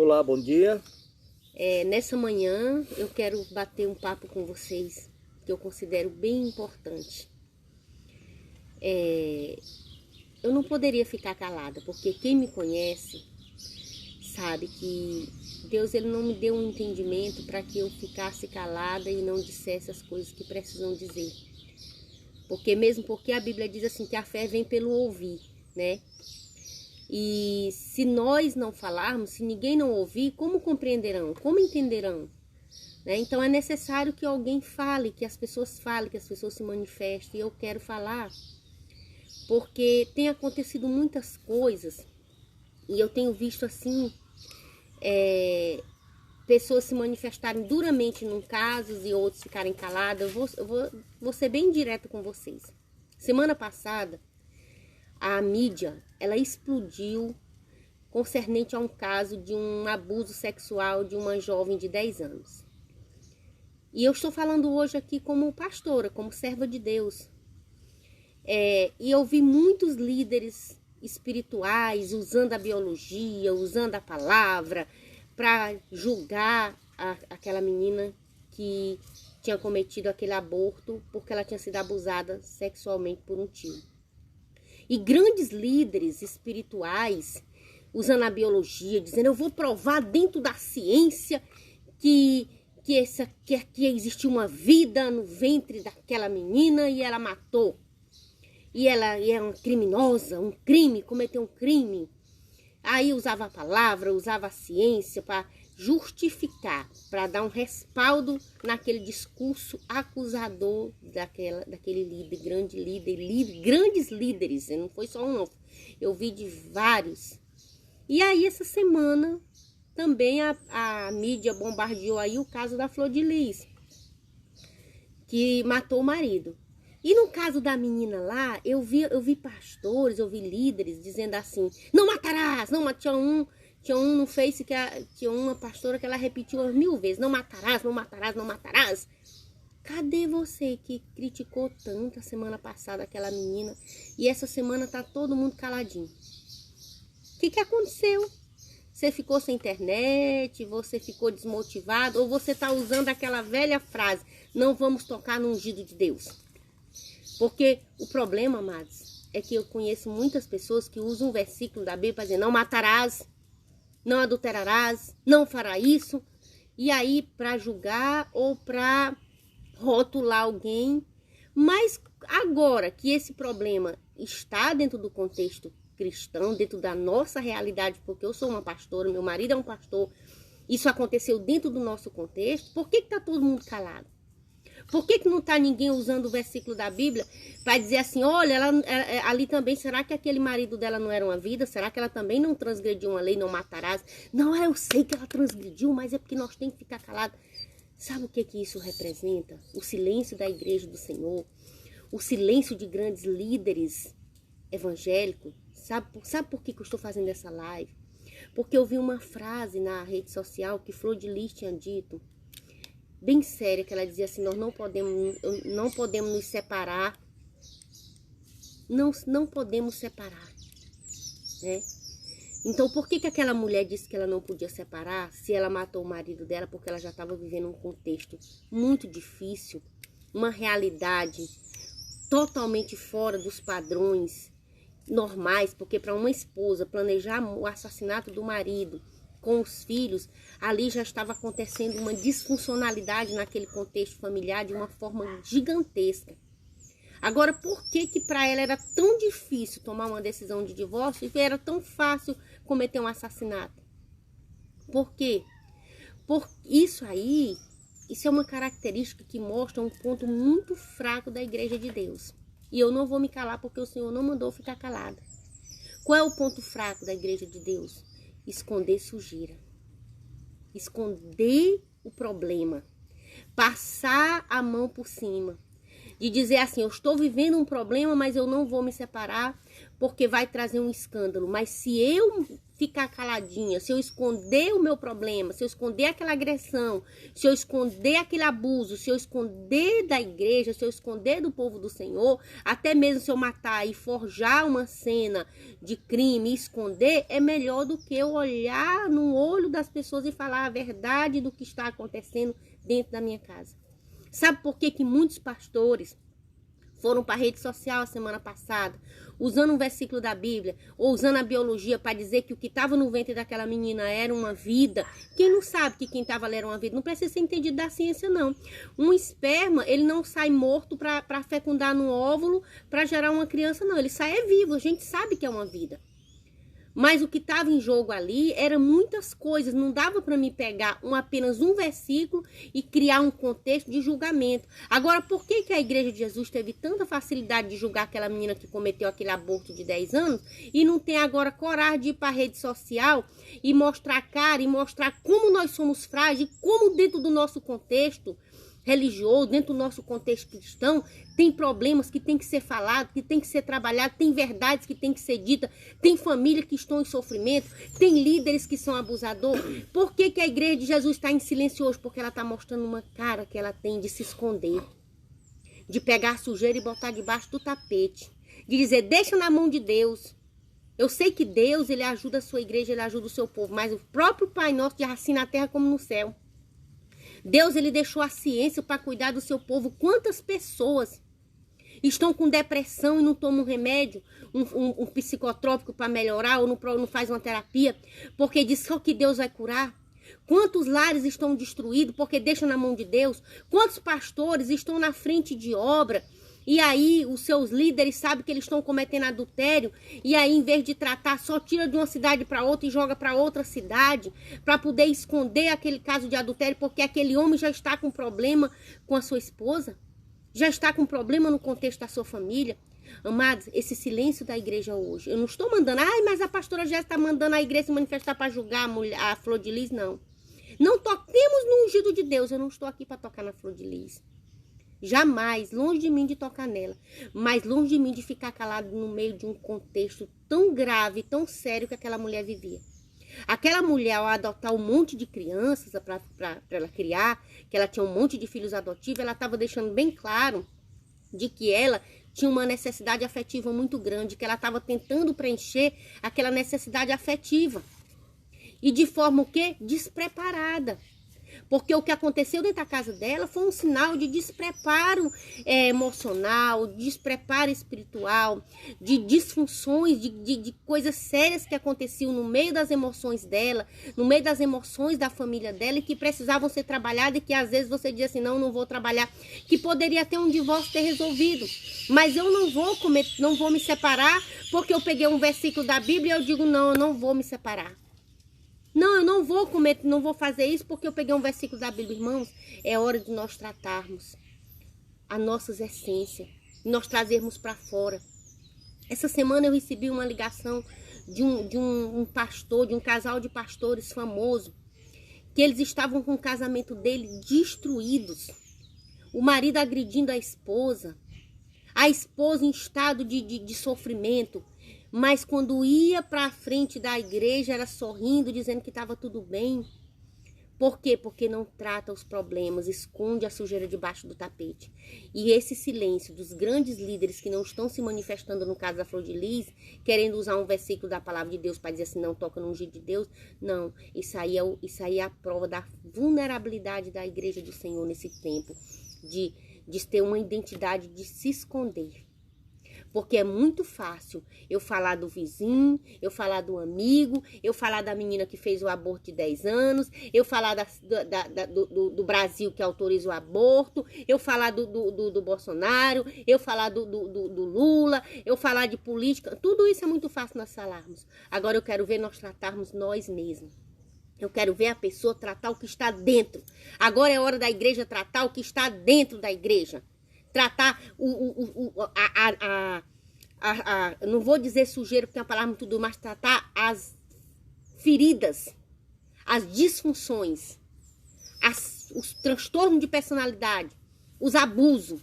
Olá, bom dia. Nessa manhã eu quero bater um papo com vocês que eu considero bem importante. Eu não poderia ficar calada, porque quem me conhece sabe que Deus ele não me deu um entendimento para que eu ficasse calada e não dissesse as coisas que precisam dizer. Porque a Bíblia diz assim que a fé vem pelo ouvir, né? E se nós não falarmos, se ninguém não ouvir, como compreenderão? Como entenderão? Né? Então é necessário que alguém fale, que as pessoas falem, que as pessoas se manifestem. E eu quero falar porque tem acontecido muitas coisas e eu tenho visto assim, pessoas se manifestarem duramente num caso e outros ficarem caladas. Eu vou ser bem direta com vocês. Semana passada, a mídia, ela explodiu concernente a um caso de um abuso sexual de uma jovem de 10 anos. E eu estou falando hoje aqui como pastora, como serva de Deus. E eu vi muitos líderes espirituais usando a biologia, usando a palavra para julgar aquela menina que tinha cometido aquele aborto porque ela tinha sido abusada sexualmente por um tio. E grandes líderes espirituais usando a biologia, dizendo: eu vou provar dentro da ciência que existiu uma vida no ventre daquela menina e ela matou. E ela é uma criminosa, cometeu um crime. Aí usava a palavra, usava a ciência para justificar, para dar um respaldo naquele discurso acusador daquele líder, grandes líderes, não foi só um, não. Eu vi de vários. E aí essa semana também a mídia bombardeou aí o caso da Flor de Lis, que matou o marido. E no caso da menina lá, eu vi pastores, eu vi líderes dizendo assim: não matarás, não matarás. Tinha um no Face tinha uma pastora que ela repetiu 1000 vezes: não matarás, não matarás, não matarás. Cadê você que criticou tanto a semana passada aquela menina e essa semana tá todo mundo caladinho? O que aconteceu? Você ficou sem internet, você ficou desmotivado, ou você tá usando aquela velha frase: não vamos tocar no ungido de Deus? Porque o problema, amados, é que eu conheço muitas pessoas que usam um versículo da Bíblia para dizer: não matarás, não adulterarás, não fará isso. E aí, para julgar ou para rotular alguém. Mas agora que esse problema está dentro do contexto cristão, dentro da nossa realidade, porque eu sou uma pastora, meu marido é um pastor, isso aconteceu dentro do nosso contexto, por que está todo mundo calado? Por que não está ninguém usando o versículo da Bíblia para dizer assim: olha, ali também, será que aquele marido dela não era uma vida? Será que ela também não transgrediu uma lei, não matarás? Não, eu sei que ela transgrediu, mas é porque nós temos que ficar calados. Sabe o que isso representa? O silêncio da igreja do Senhor, o silêncio de grandes líderes evangélicos. Sabe por que eu estou fazendo essa live? Porque eu vi uma frase na rede social que Flor de Lis tinha dito, bem séria, que ela dizia assim: nós não podemos nos separar, não podemos separar, né? Então por que aquela mulher disse que ela não podia separar se ela matou o marido dela? Porque ela já estava vivendo um contexto muito difícil, uma realidade totalmente fora dos padrões normais, porque para uma esposa planejar o assassinato do marido com os filhos, ali já estava acontecendo uma disfuncionalidade naquele contexto familiar de uma forma gigantesca. Agora, por que para ela era tão difícil tomar uma decisão de divórcio e era tão fácil cometer um assassinato? Por quê? Isso é uma característica que mostra um ponto muito fraco da igreja de Deus. E eu não vou me calar porque o Senhor não mandou ficar calada. Qual é o ponto fraco da igreja de Deus? Esconder sujeira, esconder o problema, passar a mão por cima, de dizer assim, eu estou vivendo um problema, mas eu não vou me separar porque vai trazer um escândalo. Mas se eu ficar caladinha, se eu esconder o meu problema, se eu esconder aquela agressão, se eu esconder aquele abuso, se eu esconder da igreja, se eu esconder do povo do Senhor, até mesmo se eu matar e forjar uma cena de crime e esconder, é melhor do que eu olhar no olho das pessoas e falar a verdade do que está acontecendo dentro da minha casa. Sabe por que muitos pastores foram para a rede social a semana passada, usando um versículo da Bíblia, ou usando a biologia para dizer que o que estava no ventre daquela menina era uma vida? Quem não sabe que quem estava ali era uma vida? Não precisa ser entendido da ciência, não. Um esperma, ele não sai morto para fecundar no óvulo, para gerar uma criança, não. Ele sai vivo, a gente sabe que é uma vida. Mas o que estava em jogo ali era muitas coisas. Não dava para me pegar apenas um versículo e criar um contexto de julgamento. Agora, por que a Igreja de Jesus teve tanta facilidade de julgar aquela menina que cometeu aquele aborto de 10 anos e não tem agora coragem de ir para a rede social e mostrar a cara e mostrar como nós somos frágeis, como dentro do nosso contexto religioso, dentro do nosso contexto cristão, tem problemas que tem que ser falados, que tem que ser trabalhados, tem verdades que tem que ser ditas, tem famílias que estão em sofrimento, tem líderes que são abusadores. Por que a Igreja de Jesus está em silêncio hoje? Porque ela está mostrando uma cara que ela tem de se esconder, de pegar a sujeira e botar debaixo do tapete, de dizer, deixa na mão de Deus. Eu sei que Deus, ele ajuda a sua igreja, ele ajuda o seu povo, mas o próprio Pai Nosso já assim na terra como no céu. Deus, ele deixou a ciência para cuidar do seu povo. Quantas pessoas estão com depressão e não tomam um remédio, um psicotrópico para melhorar, ou não faz uma terapia, porque diz só que Deus vai curar? Quantos lares estão destruídos porque deixam na mão de Deus? Quantos pastores estão na frente de obra? E aí os seus líderes sabem que eles estão cometendo adultério, e aí em vez de tratar, só tira de uma cidade para outra e joga para outra cidade, para poder esconder aquele caso de adultério, porque aquele homem já está com problema com a sua esposa, já está com problema no contexto da sua família. Amados, esse silêncio da igreja hoje, eu não estou mandando, mas a pastora Jéssica está mandando a igreja se manifestar para julgar a Flor de Lis, não. Não toquemos no ungido de Deus, eu não estou aqui para tocar na Flor de Lis. Jamais, longe de mim de tocar nela, mas longe de mim de ficar calado no meio de um contexto tão grave, tão sério que aquela mulher vivia. Aquela mulher, ao adotar um monte de crianças para ela criar, que ela tinha um monte de filhos adotivos, ela estava deixando bem claro de que ela tinha uma necessidade afetiva muito grande, que ela estava tentando preencher aquela necessidade afetiva. E de forma o quê? Despreparada. Porque o que aconteceu dentro da casa dela foi um sinal de despreparo emocional, despreparo espiritual, de disfunções, de coisas sérias que aconteciam no meio das emoções dela, no meio das emoções da família dela e que precisavam ser trabalhadas e que às vezes você diz assim, não vou trabalhar, que poderia ter um divórcio ter resolvido, mas eu não vou me separar porque eu peguei um versículo da Bíblia e eu digo, não, eu não vou me separar. Não, eu não vou fazer isso porque eu peguei um versículo da Bíblia. Irmãos, é hora de nós tratarmos as nossas essências, nós trazermos para fora. Essa semana eu recebi uma ligação de um pastor, de um casal de pastores famoso, que eles estavam com o casamento dele destruídos. O marido agredindo a esposa em estado de sofrimento. Mas quando ia para a frente da igreja, era sorrindo, dizendo que estava tudo bem. Por quê? Porque não trata os problemas, esconde a sujeira debaixo do tapete. E esse silêncio dos grandes líderes que não estão se manifestando, no caso da Flor de Lis, querendo usar um versículo da palavra de Deus para dizer assim, não toca no ungido de Deus. Não, isso aí é a prova da vulnerabilidade da igreja do Senhor nesse tempo, de ter uma identidade de se esconder. Porque é muito fácil eu falar do vizinho, eu falar do amigo, eu falar da menina que fez o aborto de 10 anos, eu falar do Brasil que autoriza o aborto, eu falar do Bolsonaro, eu falar do Lula, eu falar de política. Tudo isso é muito fácil nós falarmos. Agora eu quero ver nós tratarmos nós mesmos. Eu quero ver a pessoa tratar o que está dentro. Agora é hora da igreja tratar o que está dentro da igreja. Tratar não vou dizer sujeira porque é uma palavra muito dura, mas tratar as feridas, as disfunções, os transtornos de personalidade, os abusos,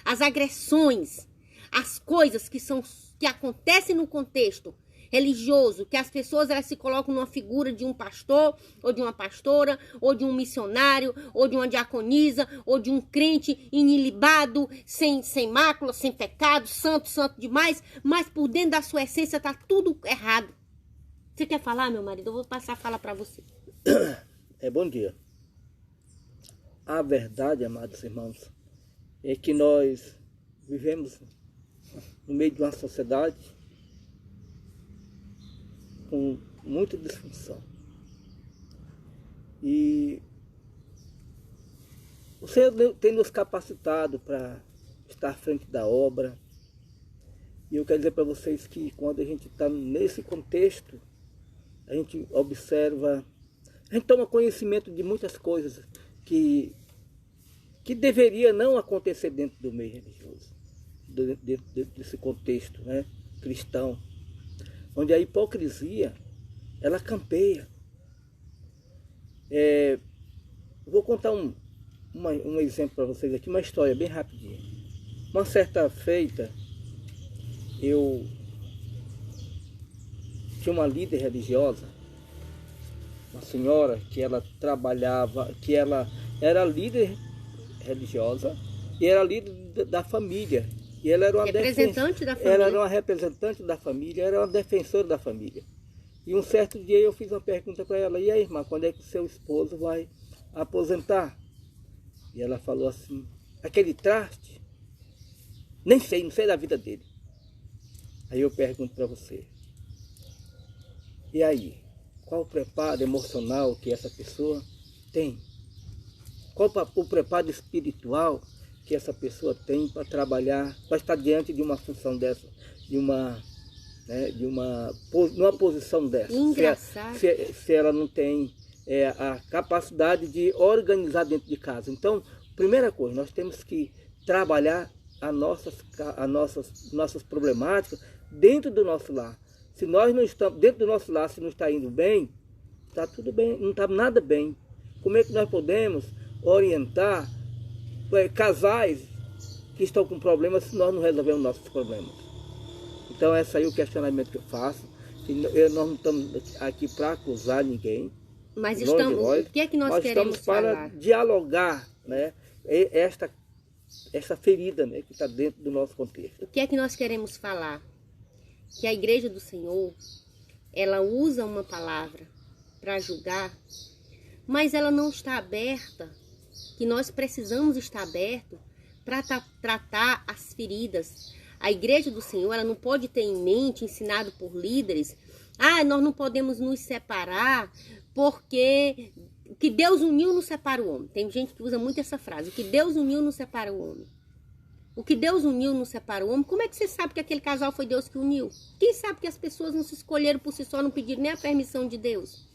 as agressões, as coisas que acontecem no contexto religioso, que as pessoas elas se colocam numa figura de um pastor, ou de uma pastora, ou de um missionário, ou de uma diaconisa, ou de um crente inilibado, sem mácula, sem pecado, santo demais, mas por dentro da sua essência está tudo errado. Você quer falar, meu marido? Eu vou passar a fala para você. Bom dia. A verdade, amados irmãos, é que nós vivemos no meio de uma sociedade com muita disfunção. E o Senhor tem nos capacitado para estar à frente da obra. E eu quero dizer para vocês que quando a gente está nesse contexto, a gente observa, a gente toma conhecimento de muitas coisas que deveria não acontecer dentro do meio religioso, dentro desse contexto, né, cristão, onde a hipocrisia, ela campeia. Vou contar um exemplo para vocês aqui, uma história bem rapidinha. Uma certa feita, eu tinha uma líder religiosa, uma senhora que ela trabalhava, que ela era líder religiosa e era líder da família. E ela era uma representante da família. Ela era uma representante da família, era uma defensora da família. E um certo dia eu fiz uma pergunta para ela: e aí, irmã, quando é que seu esposo vai aposentar? E ela falou assim: aquele traste, nem sei, não sei da vida dele. Aí eu pergunto para você: e aí, qual o preparo emocional que essa pessoa tem? Qual o preparo espiritual que essa pessoa tem para trabalhar, para estar diante de uma função dessa, numa posição dessa? Engraçado. Se ela não tem a capacidade de organizar dentro de casa. Então, primeira coisa, nós temos que trabalhar as nossas problemáticas dentro do nosso lar. Se nós não estamos dentro do nosso lar, se não está indo bem, está tudo bem, não está nada bem. Como é que nós podemos orientar casais que estão com problemas se nós não resolvemos nossos problemas? Então esse aí é o questionamento que eu faço. Nós não estamos aqui para acusar ninguém. Mas o que é que nós queremos falar? Nós estamos para dialogar, né, esta ferida, né, que está dentro do nosso contexto. O que é que nós queremos falar? Que a igreja do Senhor, ela usa uma palavra para julgar, mas ela não está aberta, que nós precisamos estar abertos para tratar as feridas. A igreja do Senhor, ela não pode ter em mente, ensinado por líderes, nós não podemos nos separar porque o que Deus uniu não separa o homem. Tem gente que usa muito essa frase: o que Deus uniu não separa o homem. O que Deus uniu não separa o homem. Como é que você sabe que aquele casal foi Deus que uniu? Quem sabe que as pessoas não se escolheram por si só, não pediram nem a permissão de Deus?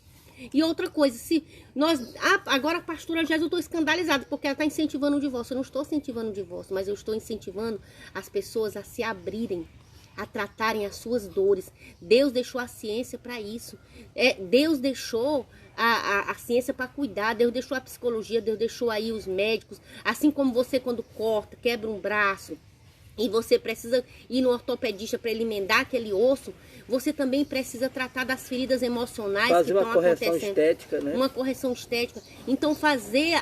E outra coisa, se nós... agora a pastora Jéssica, eu estou escandalizada, porque ela está incentivando o divórcio. Eu não estou incentivando o divórcio, mas eu estou incentivando as pessoas a se abrirem, a tratarem as suas dores. Deus deixou a ciência para isso. Deus deixou a ciência para cuidar. Deus deixou a psicologia, Deus deixou aí os médicos. Assim como você, quando corta, quebra um braço e você precisa ir no ortopedista para ele emendar aquele osso, você também precisa tratar das feridas emocionais que estão acontecendo. Fazer uma correção estética, né? Uma correção estética. Então, fazer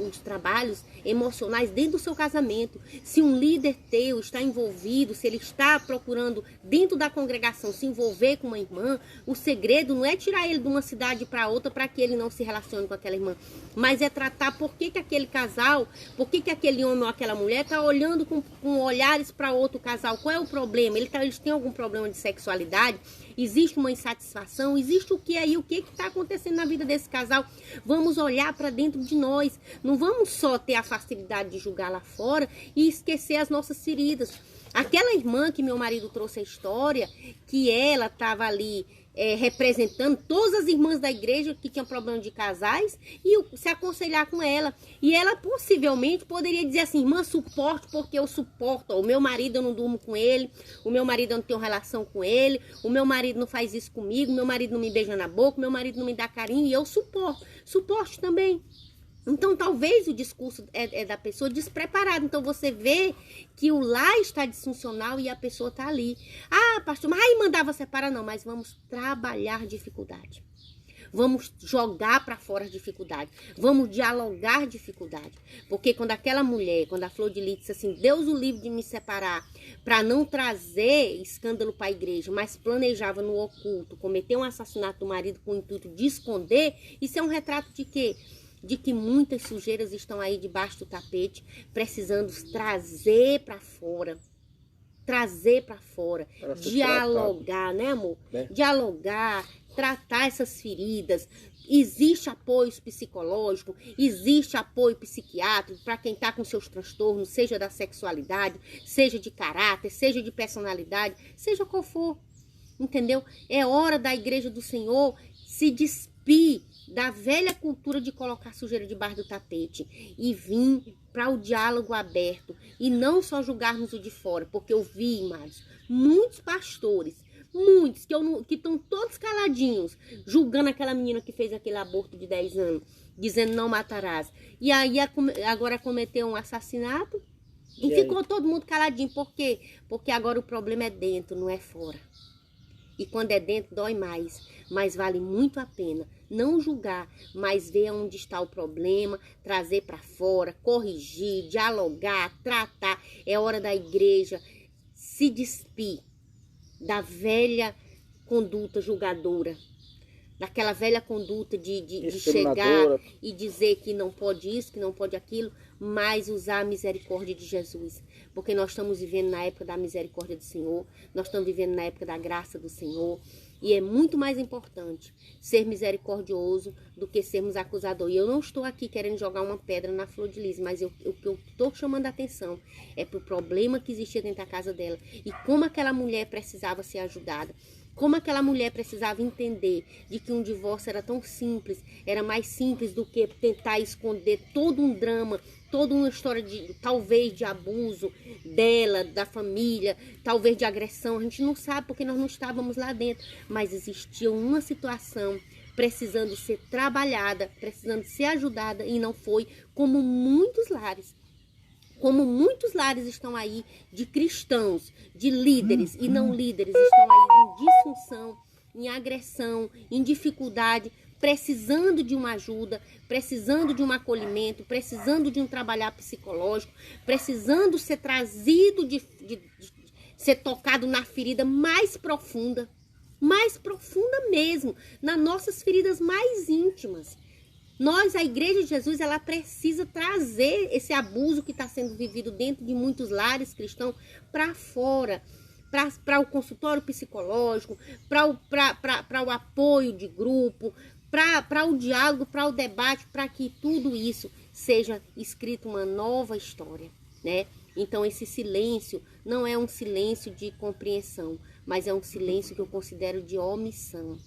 os trabalhos emocionais dentro do seu casamento. Se um líder teu está envolvido, se ele está procurando dentro da congregação se envolver com uma irmã, o segredo não é tirar ele de uma cidade para outra para que ele não se relacione com aquela irmã, mas é tratar por que aquele casal, por que aquele homem ou aquela mulher está olhando com olhares para outro casal. Qual é o problema? Eles têm algum problema de sexualidade? Existe uma insatisfação? Existe o que aí? O que está acontecendo na vida desse casal? Vamos olhar para dentro de nós. Não vamos só ter a facilidade de julgar lá fora e esquecer as nossas feridas. Aquela irmã que meu marido trouxe a história, que ela estava ali representando todas as irmãs da igreja que tinham problema de casais e se aconselhar com ela. E ela possivelmente poderia dizer assim: irmã, suporte, porque eu suporto. O meu marido, eu não durmo com ele. O meu marido, eu não tenho relação com ele. O meu marido não faz isso comigo. O meu marido não me beija na boca. O meu marido não me dá carinho. E eu suporto. Suporte também. Então, talvez o discurso é da pessoa despreparada. Então, você vê que o lar está disfuncional e a pessoa está ali. Ah, pastor, mas aí mandava separar. Não, mas vamos trabalhar dificuldade. Vamos jogar para fora a dificuldade. Vamos dialogar dificuldade. Porque quando aquela mulher, quando a Flor de Lis disse assim, Deus o livre de me separar, para não trazer escândalo para a igreja, mas planejava no oculto, cometer um assassinato do marido com o intuito de esconder, isso é um retrato de quê? De que muitas sujeiras estão aí debaixo do tapete, precisando trazer para fora. Trazer para fora. Dialogar, né, amor? Dialogar, tratar essas feridas. Existe apoio psicológico, existe apoio psiquiátrico para quem está com seus transtornos, seja da sexualidade, seja de caráter, seja de personalidade, seja qual for. Entendeu? É hora da igreja do Senhor se despir da velha cultura de colocar sujeira debaixo do tapete e vir para o diálogo aberto e não só julgarmos o de fora, porque eu vi, amados, muitos pastores, muitos que estão todos caladinhos, julgando aquela menina que fez aquele aborto de 10 anos, dizendo não matarás, e aí agora cometeu um assassinato e ficou todo mundo caladinho. Por quê? Porque agora o problema é dentro, não é fora. E quando é dentro, dói mais. Mas vale muito a pena não julgar, mas ver onde está o problema, trazer para fora, corrigir, dialogar, tratar. É hora da igreja se despir da velha conduta julgadora, daquela velha conduta de chegar e dizer que não pode isso, que não pode aquilo, mas usar a misericórdia de Jesus. Porque nós estamos vivendo na época da misericórdia do Senhor, nós estamos vivendo na época da graça do Senhor, e é muito mais importante ser misericordioso do que sermos acusadores. E eu não estou aqui querendo jogar uma pedra na Flor de Lis, mas o que eu estou chamando a atenção é para o problema que existia dentro da casa dela e como aquela mulher precisava ser ajudada. Como aquela mulher precisava entender de que um divórcio era tão simples, era mais simples do que tentar esconder todo um drama, toda uma história talvez de abuso dela, da família, talvez de agressão. A gente não sabe porque nós não estávamos lá dentro, mas existia uma situação precisando ser trabalhada, precisando ser ajudada e não foi, como muitos lares. Como muitos lares estão aí de cristãos, de líderes e não líderes, estão aí em disfunção, em agressão, em dificuldade, precisando de uma ajuda, precisando de um acolhimento, precisando de um trabalhar psicológico, precisando ser trazido, de ser tocado na ferida mais profunda mesmo, nas nossas feridas mais íntimas. Nós, a Igreja de Jesus, ela precisa trazer esse abuso que está sendo vivido dentro de muitos lares cristãos para fora, para o consultório psicológico, para o apoio de grupo, para o diálogo, para o debate, para que tudo isso seja escrito uma nova história, né? Então, esse silêncio não é um silêncio de compreensão, mas é um silêncio que eu considero de omissão,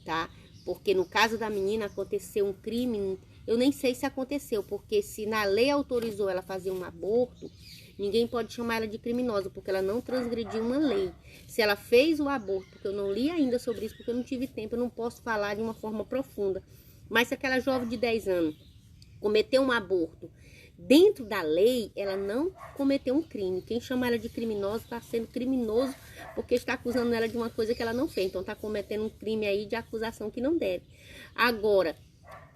tá? Porque no caso da menina aconteceu um crime, eu nem sei se aconteceu, porque se na lei autorizou ela fazer um aborto, ninguém pode chamar ela de criminosa, porque ela não transgrediu uma lei. Se ela fez o aborto, porque eu não li ainda sobre isso, porque eu não tive tempo, eu não posso falar de uma forma profunda. Mas se aquela jovem de 10 anos cometeu um aborto, dentro da lei, ela não cometeu um crime. Quem chama ela de criminosa está sendo criminoso porque está acusando ela de uma coisa que ela não fez. Então está cometendo um crime aí de acusação que não deve. Agora,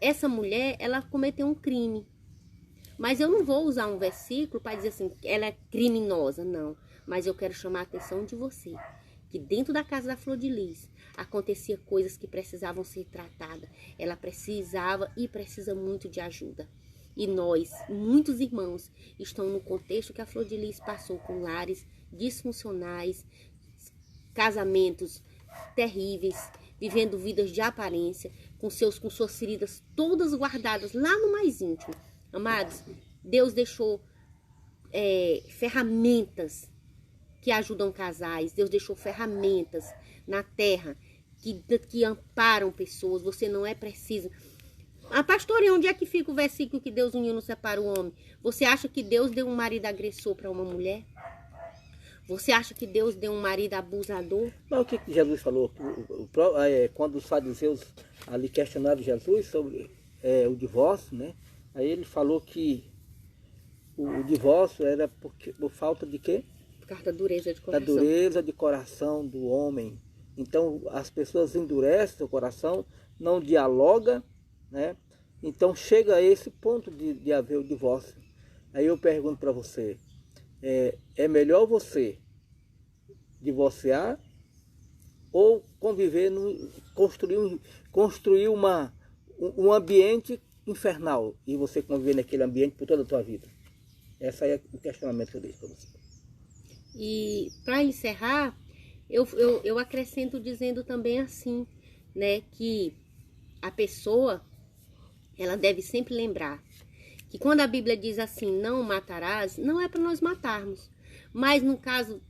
essa mulher, ela cometeu um crime. Mas eu não vou usar um versículo para dizer assim, ela é criminosa, não. Mas eu quero chamar a atenção de você, que dentro da casa da Flor de Lis acontecia coisas que precisavam ser tratadas. Ela precisava e precisa muito de ajuda. E nós, muitos irmãos, estão no contexto que a Flor de Lis passou, com lares disfuncionais, casamentos terríveis, vivendo vidas de aparência, com suas feridas todas guardadas lá no mais íntimo. Amados, Deus deixou ferramentas que ajudam casais. Deus deixou ferramentas na terra que amparam pessoas. Você não é preciso... Ah, pastor, e onde é que fica o versículo que Deus uniu não separa o homem? Você acha que Deus deu um marido agressor para uma mulher? Você acha que Deus deu um marido abusador? Mas o que Jesus falou? Quando os fariseus ali questionaram Jesus sobre o divórcio, né? Aí ele falou que o divórcio era por falta de quê? Por causa da dureza de Da coração. dureza de coração do homem. Então as pessoas endurecem o coração, não dialoga, né? Então chega a esse ponto de haver o divórcio. Aí eu pergunto para você, é melhor você divorciar ou conviver, construir um ambiente infernal e você conviver naquele ambiente por toda a tua vida? Esse é o questionamento que eu deixo para você. E para encerrar, eu acrescento dizendo também assim, né, que a pessoa, ela deve sempre lembrar que quando a Bíblia diz assim, não matarás, não é para nós matarmos. Mas no caso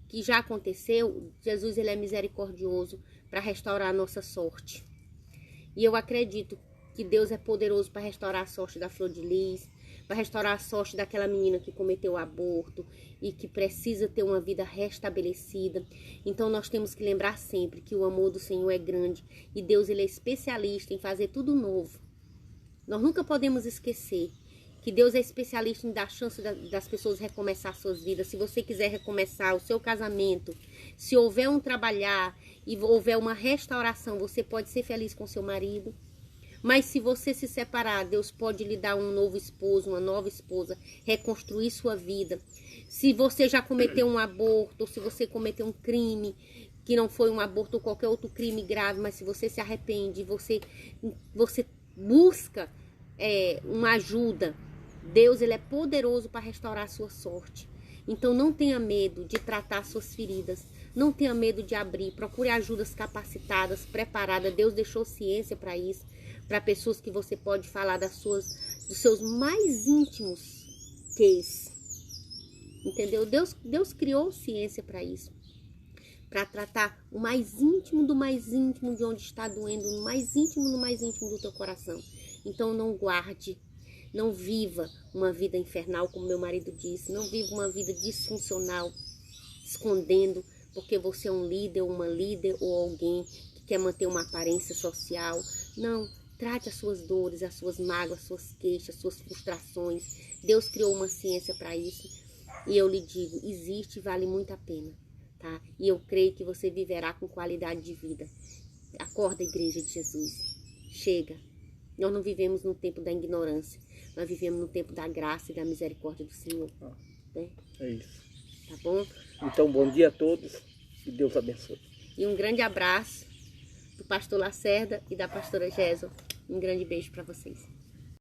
que já aconteceu, Jesus ele é misericordioso para restaurar a nossa sorte. E eu acredito que Deus é poderoso para restaurar a sorte da Flor de Lis, para restaurar a sorte daquela menina que cometeu o aborto e que precisa ter uma vida restabelecida. Então nós temos que lembrar sempre que o amor do Senhor é grande e Deus ele é especialista em fazer tudo novo. Nós nunca podemos esquecer que Deus é especialista em dar chance das pessoas recomeçar suas vidas. Se você quiser recomeçar o seu casamento, se houver um trabalhar e houver uma restauração, você pode ser feliz com seu marido. Mas se você se separar, Deus pode lhe dar um novo esposo, uma nova esposa, reconstruir sua vida. Se você já cometeu um aborto, ou se você cometeu um crime, que não foi um aborto ou qualquer outro crime grave, mas se você se arrepende, você busca uma ajuda, Deus ele é poderoso para restaurar a sua sorte. Então não tenha medo de tratar suas feridas, não tenha medo de abrir, procure ajudas capacitadas, preparadas. Deus deixou ciência para isso, para pessoas que você pode falar dos seus mais íntimos cases. Entendeu? Deus criou ciência para isso, para tratar o mais íntimo do mais íntimo de onde está doendo, no mais íntimo do teu coração. Então não guarde, não viva uma vida infernal, como meu marido disse, não viva uma vida disfuncional, escondendo, porque você é um líder, uma líder ou alguém que quer manter uma aparência social. Não, trate as suas dores, as suas mágoas, as suas queixas, as suas frustrações. Deus criou uma ciência para isso e eu lhe digo, existe e vale muito a pena, tá? E eu creio que você viverá com qualidade de vida. Acorda, Igreja de Jesus, chega. Nós não vivemos no tempo da ignorância, nós vivemos no tempo da graça e da misericórdia do Senhor. Né? É isso. Tá bom? Então, bom dia a todos e Deus abençoe. E um grande abraço do pastor Lacerda e da pastora Gésia. Um grande beijo para vocês.